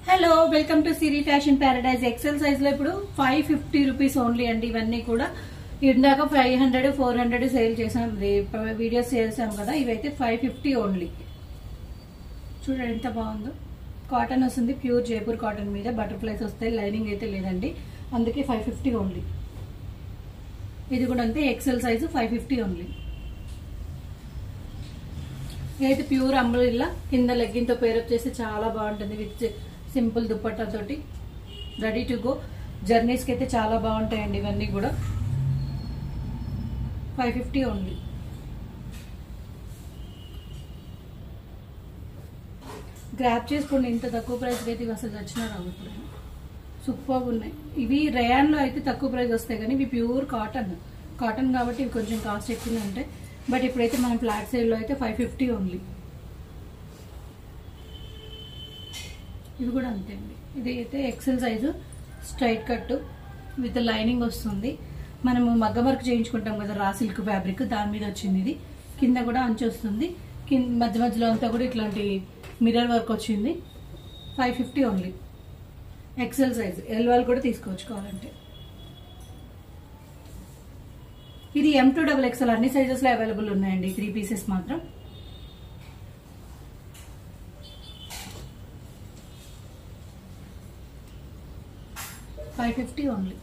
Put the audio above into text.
Hello welcome to Siri fashion paradise. XL size లో ఇప్పుడు 550 rupees only అండి. ఇవన్నీ కూడా ఇందాక 500 400 సేల్ చేసాం, వీడియోస్ చేసాం కదా. ఇవైతే 550 ఓన్లీ. చూడండి ఎంత బాగుందో. కాటన్ వస్తుంది, ప్యూర్ జైపూర్ కాటన్ మీద బటర్ఫ్లైస్ వస్తాయి. లైనింగ్ అయితే లేదండి, అందుకే 550 ఓన్లీ. ఇది కూడా అంతే, ఎక్సెల్ సైజు 550 ఓన్లీ. ఇదైతే ప్యూర్ అంబ్రెల్లా, కింద లెగ్గిన్ తో పేరప్ చేస్తే చాలా బాగుంటుంది. విత్ సింపుల్ దుపట్టా తోటి రెడీ టు గో. జర్నీస్ కి అయితే చాలా బాగుంటాయండి ఇవన్నీ కూడా. 550 ఓన్లీ. గ్రాప్ చేసుకోండి, ఇంత తక్కువ ప్రైస్కి అయితే ఇవి అసలు వచ్చినా రావు. ఇప్పుడు సూపర్గా ఉన్నాయి. ఇవి రేయాన్ లో అయితే తక్కువ ప్రైస్ వస్తాయి, కానీ ఇవి ప్యూర్ కాటన్ కాబట్టి ఇవి కొంచెం కాస్ట్ ఎక్కువనే ఉంటాయి. బట్ ఇప్పుడైతే మనం ఫ్లాట్ సేల్ లో అయితే 550 ఓన్లీ. ఇది కూడా అంతే అండి. ఇది అయితే XL size straight cut with lining వస్తుంది. మనము మగ్గ వర్క్ చేయించుకుంటాం కదా, రా సిల్క్ ఫ్యాబ్రిక్, దాని మీద వచ్చింది. ఇది కింద కూడా అంచు వస్తుంది, కింద మధ్యలో అంతా కూడా ఇట్లాంటి మిర్రర్ వర్క్ వచ్చింది. 550 ఓన్లీ. ఎక్సెల్ సైజ్, ఎల్ వాళ్ళు కూడా తీసుకోవచ్చు కావాలంటే. ఇది M2XXL అన్ని సైజెస్ లో అవైలబుల్ ఉన్నాయండి. 3 పీసెస్ మాత్రం. $550 ఓన్లీ.